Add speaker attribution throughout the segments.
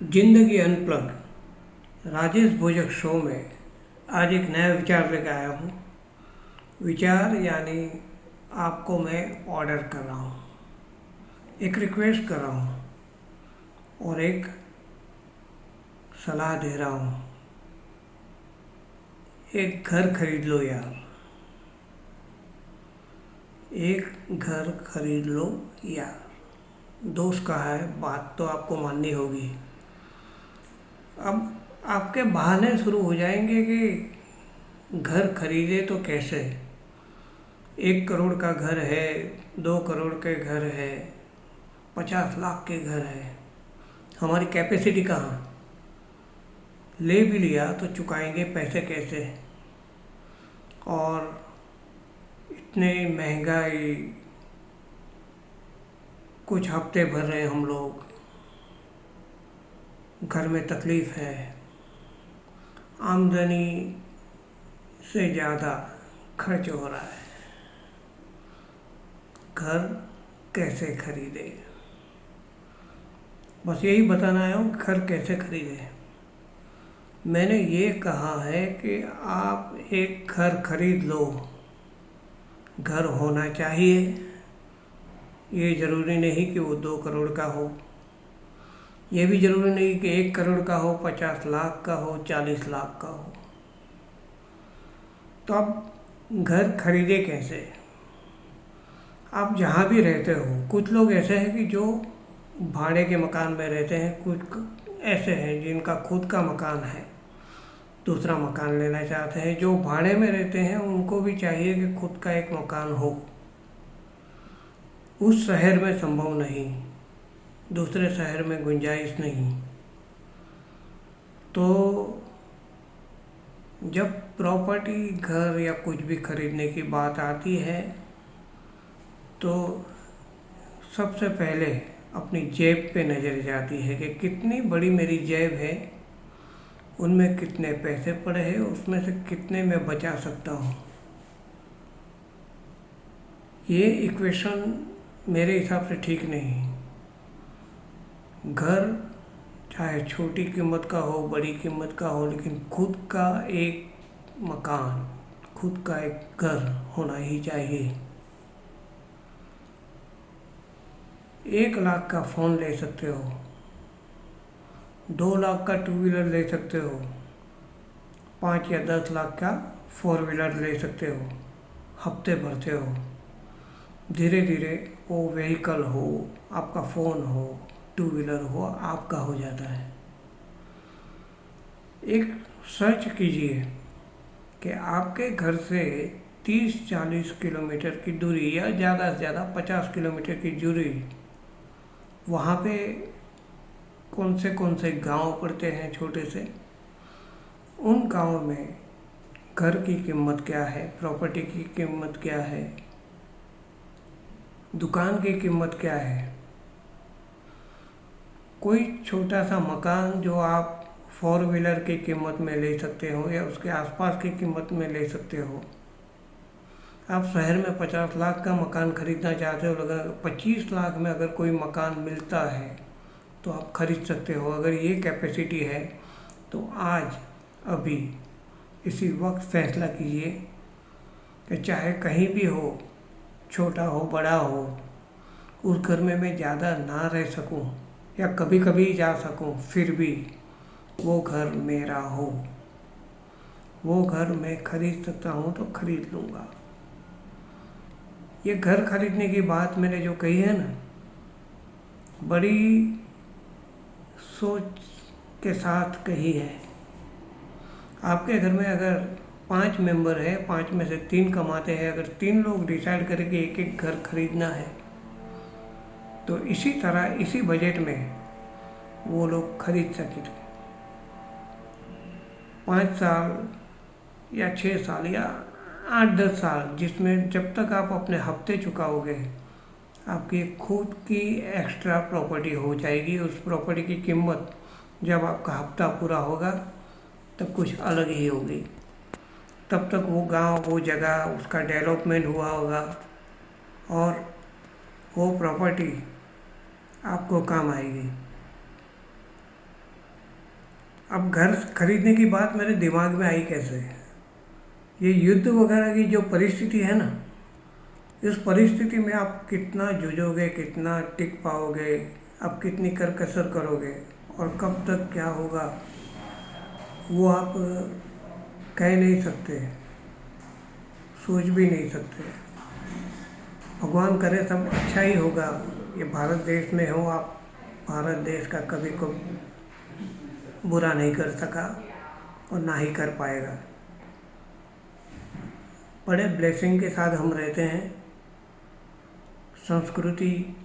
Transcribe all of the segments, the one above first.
Speaker 1: जिंदगी अनप्लग राजेश भोजक शो में आज एक नया विचार लेकर आया हूँ। विचार यानी आपको मैं ऑर्डर कर रहा हूँ, एक रिक्वेस्ट कर रहा हूँ और एक सलाह दे रहा हूँ। एक घर खरीद लो यार, एक घर खरीद लो यार। दोस्त कहा है, बात तो आपको माननी होगी। अब आपके बहाने शुरू हो जाएंगे कि घर खरीदे तो कैसे। 1 करोड़ का घर है, 2 करोड़ के घर है, 50 लाख के घर है। हमारी कैपेसिटी कहाँ। ले भी लिया तो चुकाएंगे पैसे कैसे। और इतने महंगाई, कुछ हफ्ते भर रहे हम लोग, घर में तकलीफ़ है, आमदनी से ज़्यादा खर्च हो रहा है। घर कैसे खरीदे, बस यही बताना आया हूँ। घर कैसे खरीदे। मैंने ये कहा है कि आप एक घर खरीद लो। घर होना चाहिए, ये ज़रूरी नहीं कि वो 2 करोड़ का हो। ये भी ज़रूरी नहीं कि 1 करोड़ का हो, 50 लाख का हो, 40 लाख का हो। तो अब घर खरीदे कैसे। आप जहाँ भी रहते हो, कुछ लोग ऐसे हैं कि जो भाड़े के मकान में रहते हैं, कुछ ऐसे हैं जिनका खुद का मकान है, दूसरा मकान लेना चाहते हैं। जो भाड़े में रहते हैं उनको भी चाहिए कि खुद का एक मकान हो। उस शहर में संभव नहीं, दूसरे शहर में गुंजाइश नहीं। तो जब प्रॉपर्टी, घर या कुछ भी खरीदने की बात आती है तो सबसे पहले अपनी जेब पे नज़र जाती है कि कितनी बड़ी मेरी जेब है, उनमें कितने पैसे पड़े हैं, उसमें से कितने मैं बचा सकता हूँ। ये इक्वेशन मेरे हिसाब से ठीक नहीं। घर चाहे छोटी कीमत का हो, बड़ी कीमत का हो, लेकिन खुद का एक मकान, खुद का एक घर होना ही चाहिए। 1 लाख का फ़ोन ले सकते हो, 2 लाख का 2 व्हीलर ले सकते हो, 5 या 10 लाख का 4 व्हीलर ले सकते हो। हफ्ते भरते हो, धीरे धीरे वो व्हीकल हो, आपका फ़ोन हो, 2 व्हीलर हो, आपका हो जाता है। एक सर्च कीजिए कि आपके घर से 30-40 किलोमीटर की दूरी या ज़्यादा से ज़्यादा 50 किलोमीटर की दूरी, वहाँ पे कौन से गांव पड़ते हैं छोटे से। उन गांव में घर की कीमत क्या है, प्रॉपर्टी की कीमत क्या है, दुकान की कीमत क्या है। कोई छोटा सा मकान जो आप 4 व्हीलर की कीमत में ले सकते हो या उसके आसपास की कीमत में ले सकते हो। आप शहर में 50 लाख का मकान खरीदना चाहते हो, अगर 25 लाख में अगर कोई मकान मिलता है तो आप खरीद सकते हो। अगर ये कैपेसिटी है तो आज अभी इसी वक्त फैसला कीजिए कि चाहे कहीं भी हो, छोटा हो बड़ा हो, उस घर में मैं ज़्यादा ना रह सकूं या कभी कभी जा सकूं, फिर भी वो घर मेरा हो। वो घर मैं खरीद सकता हूँ तो खरीद लूँगा। ये घर खरीदने की बात मैंने जो कही है ना, बड़ी सोच के साथ कही है। आपके घर में अगर 5 मेंबर है, 5 में से 3 कमाते हैं, अगर 3 लोग डिसाइड करें कि एक एक घर खरीदना है तो इसी तरह इसी बजट में वो लोग खरीद सकें। 5 साल या 6 साल या 8-10 साल, जिसमें जब तक आप अपने हफ्ते चुकाओगे, आपकी खुद की एक्स्ट्रा प्रॉपर्टी हो जाएगी। उस प्रॉपर्टी की कीमत जब आपका हफ्ता पूरा होगा तब कुछ अलग ही होगी। तब तक वो गांव, वो जगह, उसका डेवलपमेंट हुआ होगा और वो प्रॉपर्टी आपको काम आएगी। अब घर खरीदने की बात मेरे दिमाग में आई कैसे? ये युद्ध वगैरह की जो परिस्थिति है ना, इस परिस्थिति में आप कितना जूझोगे, कितना टिक पाओगे, आप कितनी करकसर करोगे और कब तक क्या होगा, वो आप कह नहीं सकते, सोच भी नहीं सकते। भगवान करे सब अच्छा ही होगा। ये भारत देश में हो आप, भारत देश का कभी को बुरा नहीं कर सका और ना ही कर पाएगा। बड़े ब्लेसिंग के साथ हम रहते हैं। संस्कृति,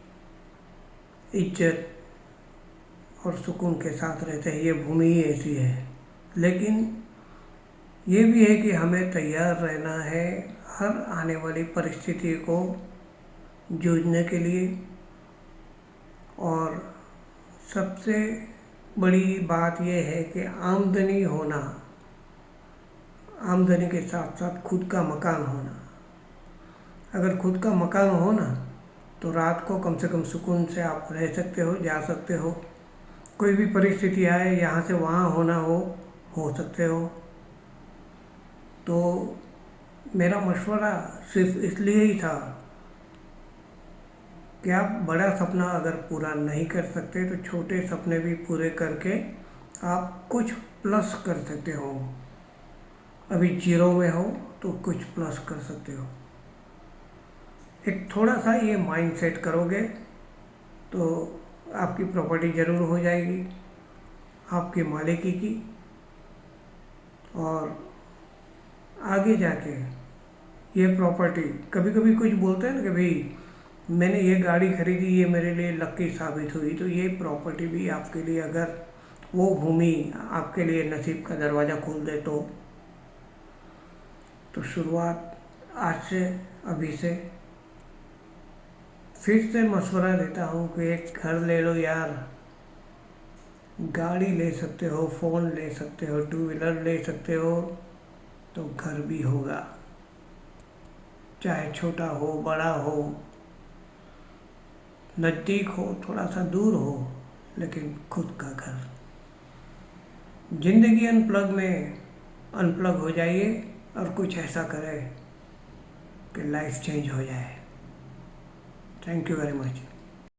Speaker 1: इज्जत और सुकून के साथ रहते हैं। ये भूमि ही ऐसी है। लेकिन ये भी है कि हमें तैयार रहना है हर आने वाली परिस्थिति को जूझने के लिए। और सबसे बड़ी बात यह है कि आमदनी होना, आमदनी के साथ साथ खुद का मकान होना। अगर खुद का मकान हो ना, तो रात को कम से कम सुकून से आप रह सकते हो, जा सकते हो। कोई भी परिस्थिति आए, यहाँ से वहाँ होना हो सकते हो। तो मेरा मशवरा सिर्फ इसलिए ही था कि आप बड़ा सपना अगर पूरा नहीं कर सकते तो छोटे सपने भी पूरे करके आप कुछ प्लस कर सकते हो। अभी जीरो में हो तो कुछ प्लस कर सकते हो। एक थोड़ा सा ये माइंड सेट करोगे तो आपकी प्रॉपर्टी ज़रूर हो जाएगी, आपके मालिकी की। और आगे जाके ये प्रॉपर्टी, कभी कभी कुछ बोलते हैं ना कि भाई मैंने ये गाड़ी खरीदी, ये मेरे लिए लकी साबित हुई, तो ये प्रॉपर्टी भी आपके लिए, अगर वो भूमि आपके लिए नसीब का दरवाज़ा खोल दे तो शुरुआत आज से, अभी से। फिर से मशवरा देता हूँ कि एक घर ले लो यार। गाड़ी ले सकते हो, फ़ोन ले सकते हो, 2 व्हीलर ले सकते हो, तो घर भी होगा। चाहे छोटा हो, बड़ा हो, नज़दीक हो, थोड़ा सा दूर हो, लेकिन खुद का घर। ज़िंदगी अनप्लग हो जाइए और कुछ ऐसा करें कि लाइफ चेंज हो जाए। Thank you very much.